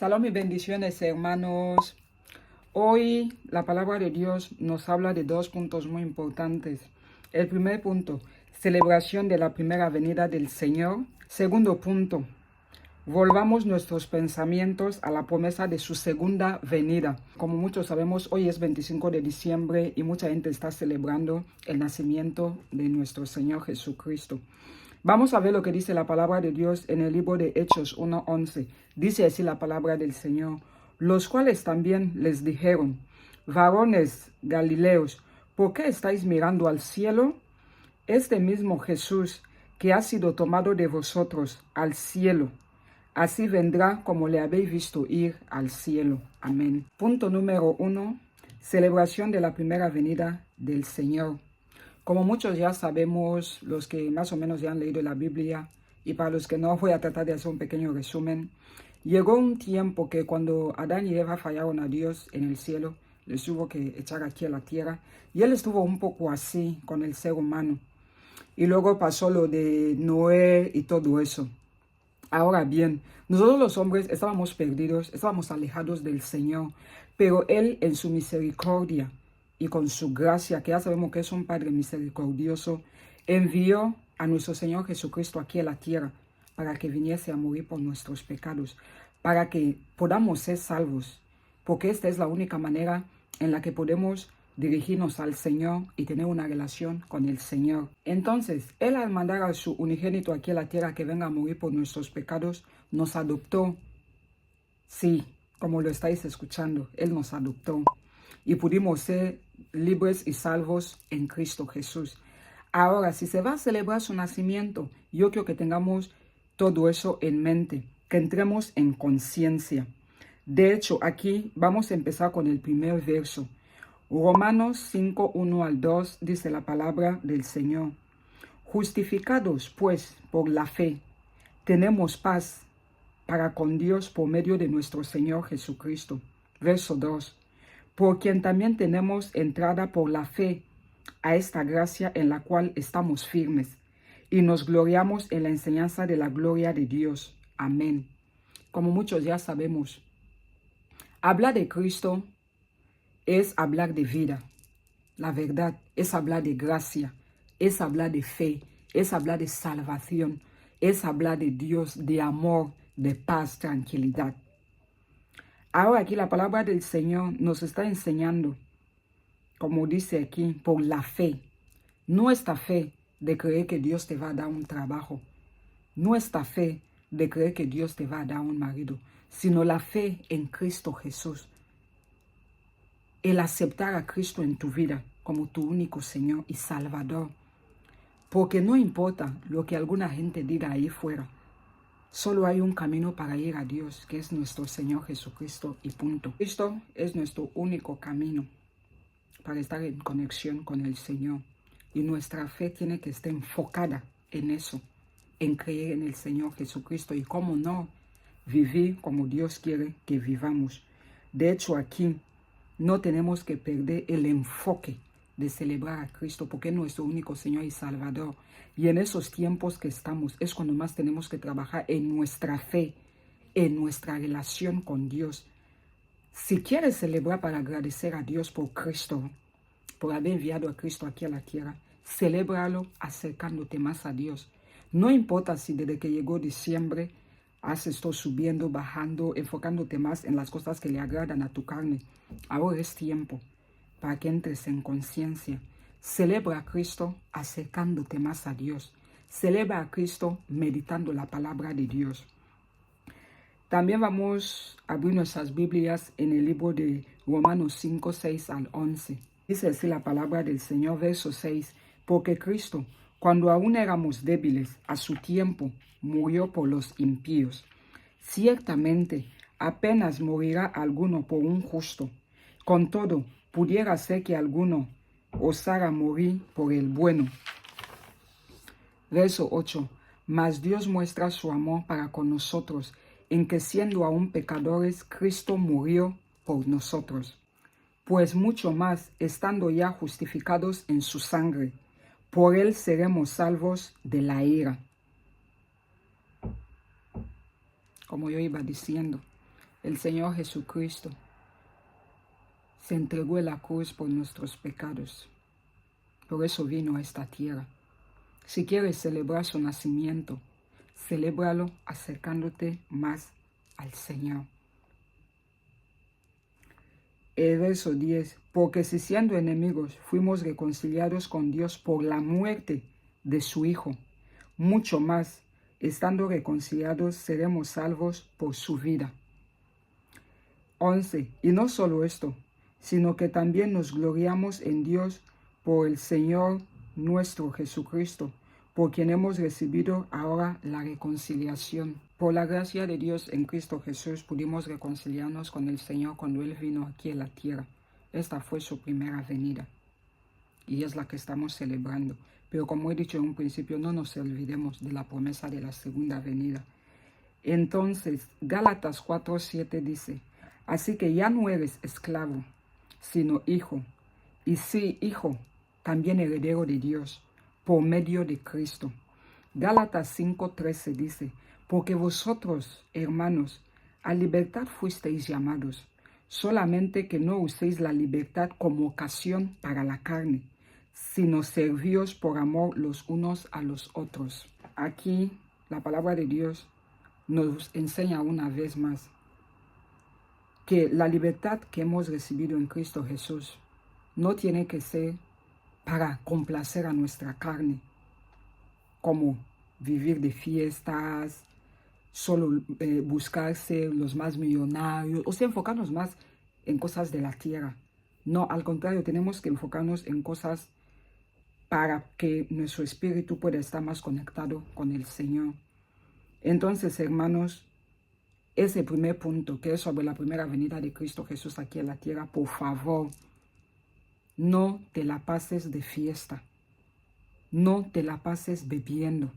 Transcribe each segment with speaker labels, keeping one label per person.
Speaker 1: Salud y bendiciones, hermanos. Hoy la palabra de Dios nos habla de dos puntos muy importantes. El primer punto, celebración de la primera venida del Señor. Segundo punto, volvamos nuestros pensamientos a la promesa de su segunda venida. Como muchos sabemos, hoy es 25 de diciembre y mucha gente está celebrando el nacimiento de nuestro Señor Jesucristo. Vamos a ver lo que dice la palabra de Dios en el libro de Hechos 1:11. Dice así la palabra del Señor: los cuales también les dijeron: varones galileos, ¿por qué estáis mirando al cielo? Este mismo Jesús que ha sido tomado de vosotros al cielo, así vendrá como le habéis visto ir al cielo. Amén. Punto número 1. Celebración de la primera venida del Señor. Como muchos ya sabemos, los que más o menos ya han leído la Biblia, y para los que no, voy a tratar de hacer un pequeño resumen. Llegó un tiempo que cuando Adán y Eva fallaron a Dios en el cielo, les tuvo que echar aquí a la tierra, y Él estuvo un poco así con el ser humano. Y luego pasó lo de Noé y todo eso. Ahora bien, nosotros los hombres estábamos perdidos, estábamos alejados del Señor, pero Él en su misericordia y con su gracia, que ya sabemos que es un Padre misericordioso, envió a nuestro Señor Jesucristo aquí a la tierra para que viniese a morir por nuestros pecados, para que podamos ser salvos, porque esta es la única manera en la que podemos dirigirnos al Señor y tener una relación con el Señor. Entonces, Él al mandar a su unigénito aquí a la tierra que venga a morir por nuestros pecados, nos adoptó. Sí, como lo estáis escuchando, Él nos adoptó y pudimos ser libres y salvos en Cristo Jesús. Ahora, si se va a celebrar su nacimiento, yo quiero que tengamos todo eso en mente, que entremos en conciencia. De hecho, aquí vamos a empezar con el primer verso. Romanos 5, 1 al 2 dice la palabra del Señor. Justificados, pues, por la fe, tenemos paz para con Dios por medio de nuestro Señor Jesucristo. Verso 2. Por quien también tenemos entrada por la fe a esta gracia en la cual estamos firmes y nos gloriamos en la enseñanza de la gloria de Dios. Amén. Como muchos ya sabemos, hablar de Cristo es hablar de vida. La verdad es hablar de gracia, es hablar de fe, es hablar de salvación, es hablar de Dios, de amor, de paz, tranquilidad. Ahora aquí la palabra del Señor nos está enseñando, como dice aquí, por la fe. Nuestra fe de creer que Dios te va a dar un trabajo. Nuestra fe de creer que Dios te va a dar un marido, sino la fe en Cristo Jesús. El aceptar a Cristo en tu vida como tu único Señor y Salvador. Porque no importa lo que alguna gente diga ahí fuera. Solo hay un camino para ir a Dios, que es nuestro Señor Jesucristo y punto. Cristo es nuestro único camino para estar en conexión con el Señor. Y nuestra fe tiene que estar enfocada en eso, en creer en el Señor Jesucristo y cómo no, vivir como Dios quiere que vivamos. De hecho, aquí no tenemos que perder el enfoque de celebrar a Cristo porque es nuestro único Señor y Salvador. Y en esos tiempos que estamos es cuando más tenemos que trabajar en nuestra fe, en nuestra relación con Dios. Si quieres celebrar para agradecer a Dios por Cristo, por haber enviado a Cristo aquí a la tierra, celébralo acercándote más a Dios. No importa si desde que llegó diciembre has estado subiendo, bajando, enfocándote más en las cosas que le agradan a tu carne. Ahora es tiempo para que entres en conciencia. Celebra a Cristo acercándote más a Dios. Celebra a Cristo meditando la palabra de Dios. También vamos a abrir nuestras Biblias en el libro de Romanos 5, 6 al 11. Dice así la palabra del Señor, verso 6. Porque Cristo, cuando aún éramos débiles, a su tiempo murió por los impíos. Ciertamente, apenas morirá alguno por un justo. Con todo, pudiera ser que alguno osara morir por el bueno. Verso 8. Mas Dios muestra su amor para con nosotros, en que siendo aún pecadores, Cristo murió por nosotros. Pues mucho más, estando ya justificados en su sangre, por él seremos salvos de la ira. Como yo iba diciendo, El Señor Jesucristo se entregó en la cruz por nuestros pecados. Por eso vino a esta tierra. Si quieres celebrar su nacimiento, celébralo acercándote más al Señor. El verso 10. Porque si siendo enemigos fuimos reconciliados con Dios por la muerte de su Hijo, mucho más, estando reconciliados, seremos salvos por su vida. 11. Y no solo esto, sino que también nos gloriamos en Dios por el Señor nuestro Jesucristo, por quien hemos recibido ahora la reconciliación. Por la gracia de Dios en Cristo Jesús pudimos reconciliarnos con el Señor cuando Él vino aquí a la tierra. Esta fue su primera venida y es la que estamos celebrando. Pero como he dicho en un principio, no nos olvidemos de la promesa de la segunda venida. Entonces, Gálatas 4:7 dice, así que ya no eres esclavo, sino hijo, y sí, hijo, también heredero de Dios, por medio de Cristo. Gálatas 5:13 dice, porque vosotros, hermanos, a libertad fuisteis llamados, solamente que no uséis la libertad como ocasión para la carne, sino servíos por amor los unos a los otros. Aquí la palabra de Dios nos enseña una vez más que la libertad que hemos recibido en Cristo Jesús no tiene que ser para complacer a nuestra carne, como vivir de fiestas, solo buscar ser los más millonarios, o sea, enfocarnos más en cosas de la tierra. No, al contrario, tenemos que enfocarnos en cosas para que nuestro espíritu pueda estar más conectado con el Señor. Entonces, hermanos, ese primer punto, que es sobre la primera venida de Cristo Jesús aquí en la tierra, por favor, no te la pases de fiesta, no te la pases bebiendo,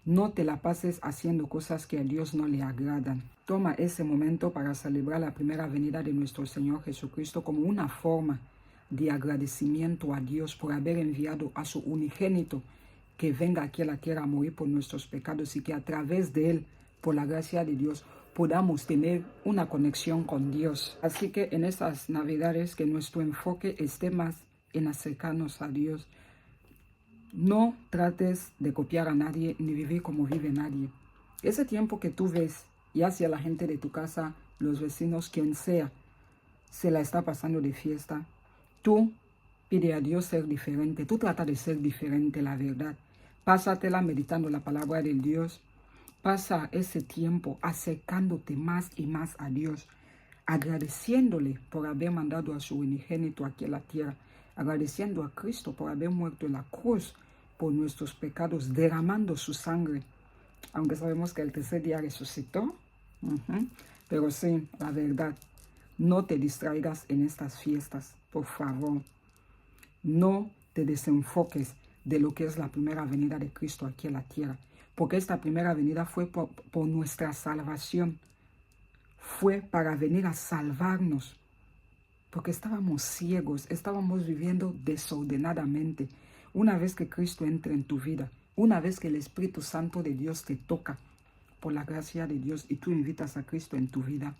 Speaker 1: no te la pases haciendo cosas que a Dios no le agradan. Toma ese momento para celebrar la primera venida de nuestro Señor Jesucristo como una forma de agradecimiento a Dios por haber enviado a su unigénito que venga aquí a la tierra a morir por nuestros pecados y que a través de Él, por la gracia de Dios, podamos tener una conexión con Dios. Así que en estas Navidades que nuestro enfoque esté más en acercarnos a Dios. No trates de copiar a nadie ni vivir como vive nadie. Ese tiempo que tú ves, ya sea la gente de tu casa, los vecinos, quien sea, se la está pasando de fiesta, tú pide a Dios ser diferente. Tú trata de ser diferente, la verdad. Pásatela meditando la palabra de Dios. Pasa ese tiempo acercándote más y más a Dios, agradeciéndole por haber mandado a su unigénito aquí a la tierra, agradeciendo a Cristo por haber muerto en la cruz por nuestros pecados, derramando su sangre, aunque sabemos que el tercer día resucitó. Pero sí, la verdad, no te distraigas en estas fiestas, por favor. No te desenfoques de lo que es la primera venida de Cristo aquí a la tierra, porque esta primera venida fue por nuestra salvación. Fue para venir a salvarnos, porque estábamos ciegos, estábamos viviendo desordenadamente. Una vez que Cristo entra en tu vida, una vez que el Espíritu Santo de Dios te toca por la gracia de Dios y tú invitas a Cristo en tu vida,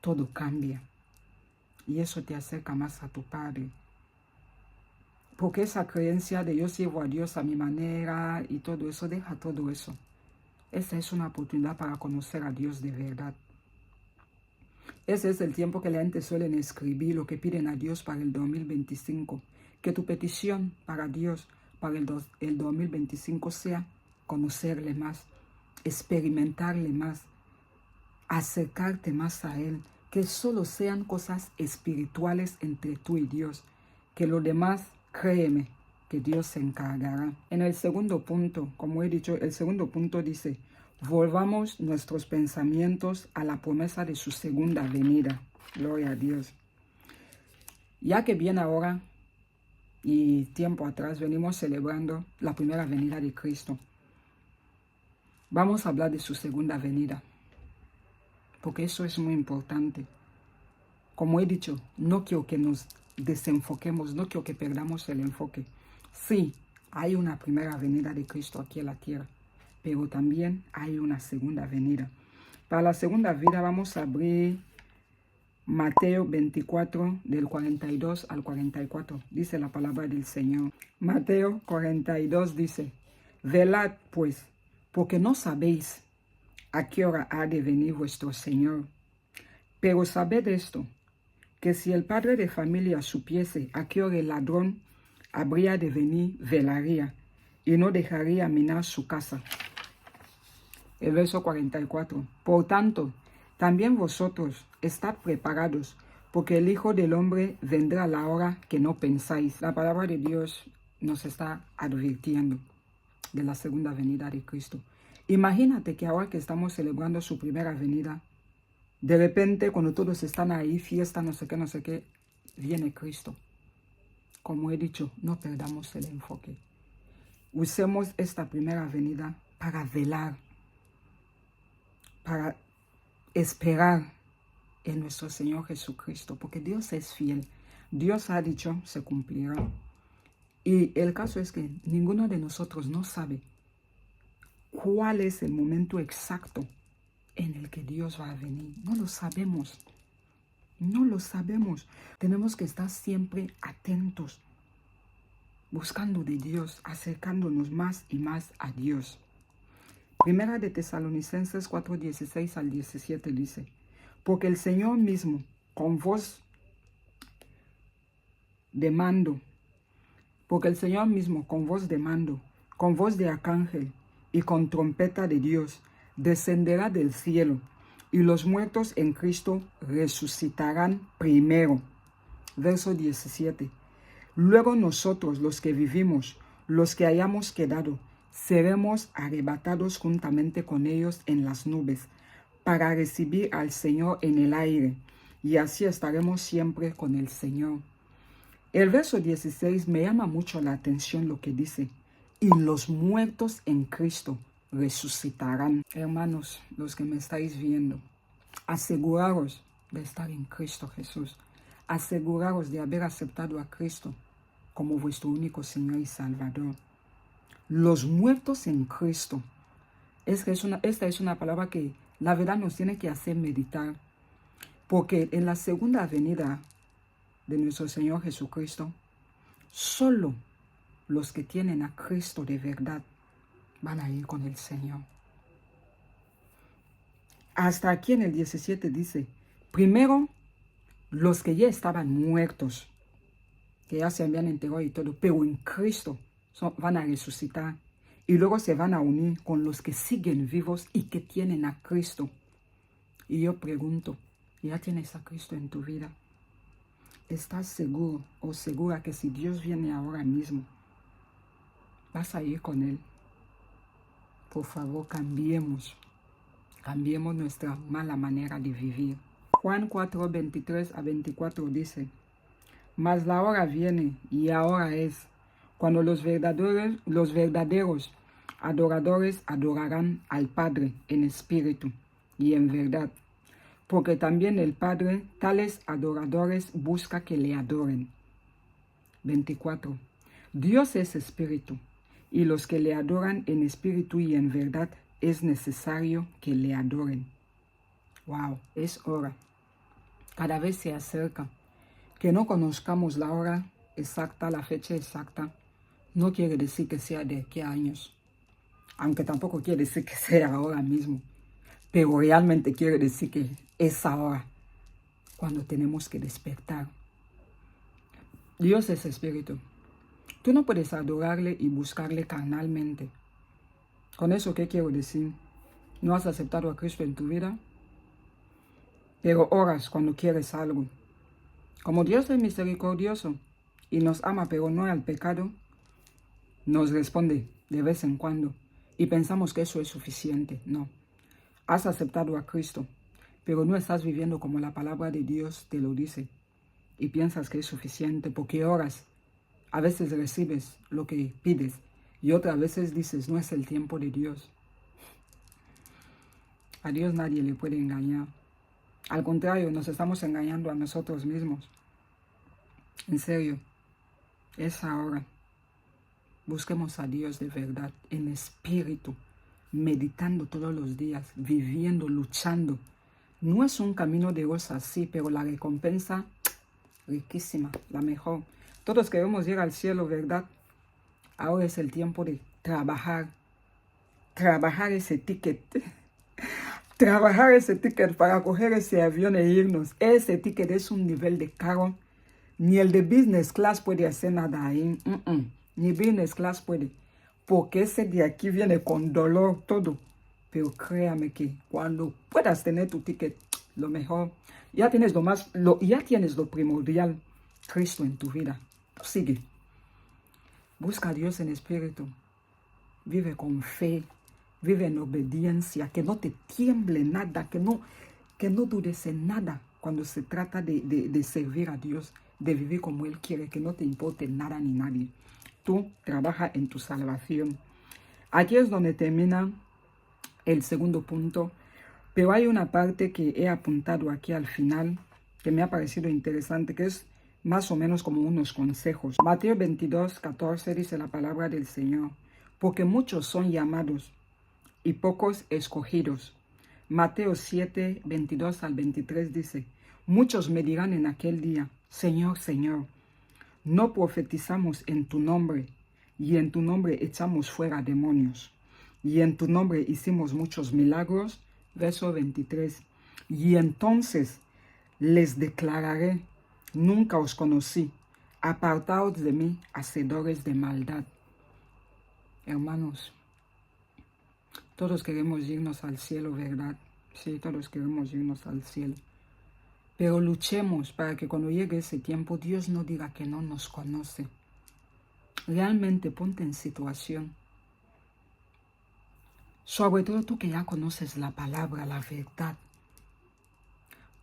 Speaker 1: todo cambia. Y eso te acerca más a tu Padre. Porque esa creencia de yo sirvo a Dios a mi manera y todo eso, deja todo eso. Esa es una oportunidad para conocer a Dios de verdad. Ese es el tiempo que la gente suele escribir lo que piden a Dios para el 2025. Que tu petición para Dios para el 2025 sea conocerle más, experimentarle más, acercarte más a Él. Que solo sean cosas espirituales entre tú y Dios. Que lo demás, créeme, que Dios se encargará. En el segundo punto, como he dicho, el segundo punto dice, volvamos nuestros pensamientos a la promesa de su segunda venida. Gloria a Dios. Ya que bien ahora y tiempo atrás venimos celebrando la primera venida de Cristo, vamos a hablar de su segunda venida, porque eso es muy importante. Como he dicho, no quiero que nos desenfoquemos, no quiero que perdamos el enfoque. Sí, hay una primera venida de Cristo aquí en la tierra, pero también hay una segunda venida. Para la segunda vida vamos a abrir Mateo 24, del 42 al 44. Dice la palabra del Señor. Mateo 42 dice, velad pues, porque no sabéis a qué hora ha de venir vuestro Señor. Pero sabed esto, que si el padre de familia supiese a qué hora el ladrón habría de venir, velaría y no dejaría minar su casa. El verso 44. Por tanto, también vosotros estad preparados, porque el Hijo del Hombre vendrá a la hora que no pensáis. La palabra de Dios nos está advirtiendo de la segunda venida de Cristo. Imagínate que ahora que estamos celebrando su primera venida, de repente cuando todos están ahí, fiesta, no sé qué, viene Cristo. Como he dicho, no perdamos el enfoque. Usemos esta primera venida para velar, para esperar en nuestro Señor Jesucristo, porque Dios es fiel. Dios ha dicho, se cumplirá. Y el caso es que ninguno de nosotros no sabe cuál es el momento exacto en el que Dios va a venir. No lo sabemos. No lo sabemos. Tenemos que estar siempre atentos, buscando de Dios, acercándonos más y más a Dios. Primera de Tesalonicenses 4, 16 al 17 dice, porque el Señor mismo, con voz de mando, con voz de arcángel y con trompeta de Dios, descenderá del cielo, y los muertos en Cristo resucitarán primero. Verso 17. Luego nosotros, los que vivimos, los que hayamos quedado, seremos arrebatados juntamente con ellos en las nubes, para recibir al Señor en el aire, y así estaremos siempre con el Señor. El verso 16 me llama mucho la atención lo que dice, y los muertos en Cristo resucitarán. Hermanos, los que me estáis viendo, aseguraros de estar en Cristo Jesús. Aseguraros de haber aceptado a Cristo como vuestro único Señor y Salvador. Los muertos en Cristo. Esta es una palabra que la verdad nos tiene que hacer meditar. Porque en la segunda venida de nuestro Señor Jesucristo, solo los que tienen a Cristo de verdad van a ir con el Señor. Hasta aquí en el 17 dice, primero los que ya estaban muertos, que ya se habían enterrado y todo, pero en Cristo van a resucitar. Y luego se van a unir con los que siguen vivos y que tienen a Cristo. Y yo pregunto, ¿ya tienes a Cristo en tu vida? ¿Estás seguro o segura que si Dios viene ahora mismo, vas a ir con Él? Por favor, cambiemos nuestra mala manera de vivir. Juan 4, 23 a 24 dice, mas la hora viene y ahora es, cuando los verdaderos adoradores adorarán al Padre en espíritu y en verdad, porque también el Padre tales adoradores busca que le adoren. 24. Dios es espíritu, y los que le adoran en espíritu y en verdad es necesario que le adoren. Wow, es hora. Cada vez se acerca. Que no conozcamos la hora exacta, la fecha exacta, no quiere decir que sea de qué años. Aunque tampoco quiere decir que sea ahora mismo. Pero realmente quiere decir que es ahora cuando tenemos que despertar. Dios es espíritu. Tú no puedes adorarle y buscarle carnalmente. ¿Con eso qué quiero decir? ¿No has aceptado a Cristo en tu vida? Pero oras cuando quieres algo. Como Dios es misericordioso y nos ama pero no al pecado, nos responde de vez en cuando y pensamos que eso es suficiente. No. Has aceptado a Cristo, pero no estás viviendo como la palabra de Dios te lo dice y piensas que es suficiente porque oras. A veces recibes lo que pides y otras veces dices, no es el tiempo de Dios. A Dios nadie le puede engañar. Al contrario, nos estamos engañando a nosotros mismos. En serio, es ahora. Busquemos a Dios de verdad, en espíritu. meditando todos los días, viviendo, luchando. No es un camino de rosas, sí, pero la recompensa riquísima, la mejor. Todos queremos ir al cielo, ¿verdad? Ahora es el tiempo de trabajar ese ticket. Trabajar ese ticket para coger ese avión e irnos. Ese ticket es un nivel de caro. Ni el de business class puede hacer nada ahí. Ni business class puede. Porque ese de aquí viene con dolor todo. Pero créame que cuando puedas tener tu ticket, lo mejor. Ya tienes ya tienes lo primordial. Cristo en tu vida. Sigue. Busca a Dios en espíritu. Vive con fe. Vive en obediencia, que no te tiemble nada, que no dudes en nada cuando se trata de servir a Dios, de vivir como Él quiere, que no te importe nada ni nadie. Tú trabaja en tu salvación. Aquí es donde termina el segundo punto, pero hay una parte que he apuntado aquí al final, que me ha parecido interesante, que es más o menos como unos consejos. Mateo 22, 14 dice la palabra del Señor, porque muchos son llamados, y pocos escogidos. Mateo 7, 22 al 23 dice, muchos me dirán en aquel día, Señor, Señor, no profetizamos en tu nombre, y en tu nombre echamos fuera demonios, y en tu nombre hicimos muchos milagros. Verso 23, y entonces les declararé, nunca os conocí, apartaos de mí, hacedores de maldad. Hermanos, todos queremos irnos al cielo, ¿verdad? Sí, todos queremos irnos al cielo. Pero luchemos para que cuando llegue ese tiempo, Dios no diga que no nos conoce. Realmente ponte en situación. Sobre todo tú que ya conoces la palabra, la verdad.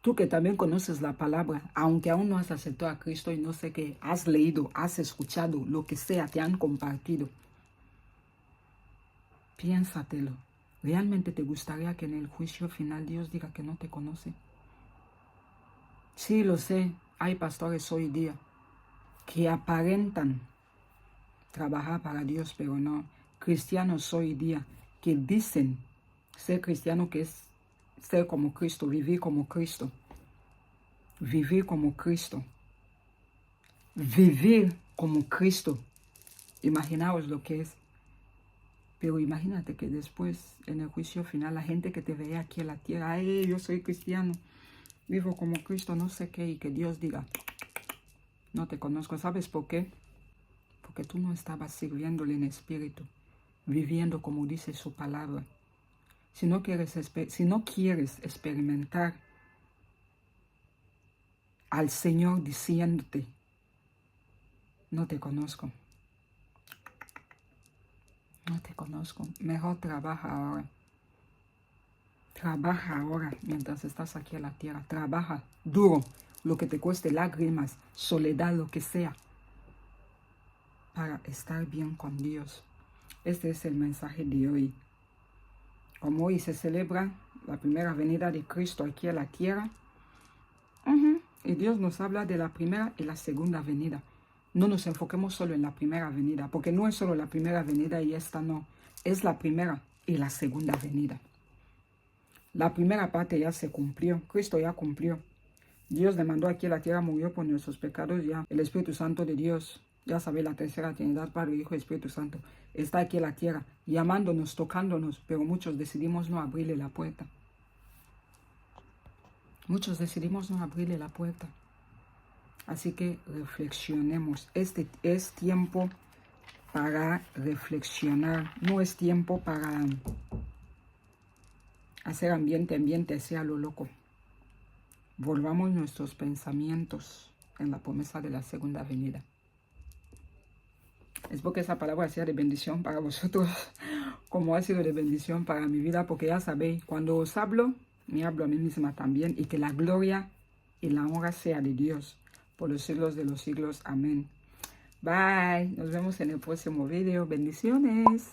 Speaker 1: Tú que también conoces la palabra, aunque aún no has aceptado a Cristo y no sé qué, has leído, has escuchado, lo que sea, te han compartido. Piénsatelo. ¿Realmente te gustaría que en el juicio final Dios diga que no te conoce? Sí, lo sé. Hay pastores hoy día que aparentan trabajar para Dios, pero no. Cristianos hoy día que dicen ser cristiano, que es ser como Cristo, vivir como Cristo. Vivir como Cristo. Vivir como Cristo. Imaginaos lo que es. Pero imagínate que después, en el juicio final, la gente que te veía aquí en la tierra, ay, yo soy cristiano, vivo como Cristo, no sé qué, y que Dios diga, no te conozco. ¿Sabes por qué? Porque tú no estabas sirviéndole en espíritu, viviendo como dice su palabra. Si no quieres experimentar al Señor diciéndote, no te conozco. No te conozco. Mejor trabaja ahora. Trabaja ahora mientras estás aquí en la tierra. Trabaja duro, lo que te cueste, lágrimas, soledad, lo que sea, para estar bien con Dios. Este es el mensaje de hoy. Como hoy se celebra la primera venida de Cristo aquí en la tierra, y Dios nos habla de la primera y la segunda venida. No nos enfoquemos solo en la primera venida, porque no es solo la primera venida y esta no. Es la primera y la segunda venida. La primera parte ya se cumplió. Cristo ya cumplió. Dios le mandó aquí a la tierra, murió por nuestros pecados ya. El Espíritu Santo de Dios, ya sabéis, la tercera Trinidad, Padre, Hijo y Espíritu Santo, está aquí en la tierra, llamándonos, tocándonos, pero muchos decidimos no abrirle la puerta. Muchos decidimos no abrirle la puerta. Así que reflexionemos. Este es tiempo para reflexionar. No es tiempo para hacer ambiente sea lo loco. Volvamos nuestros pensamientos en la promesa de la segunda venida. Espero que esa palabra sea de bendición para vosotros, como ha sido de bendición para mi vida, porque ya sabéis, cuando os hablo, me hablo a mí misma también, y que la gloria y la honra sea de Dios por los siglos de los siglos. Amén. Bye. Nos vemos en el próximo video. Bendiciones.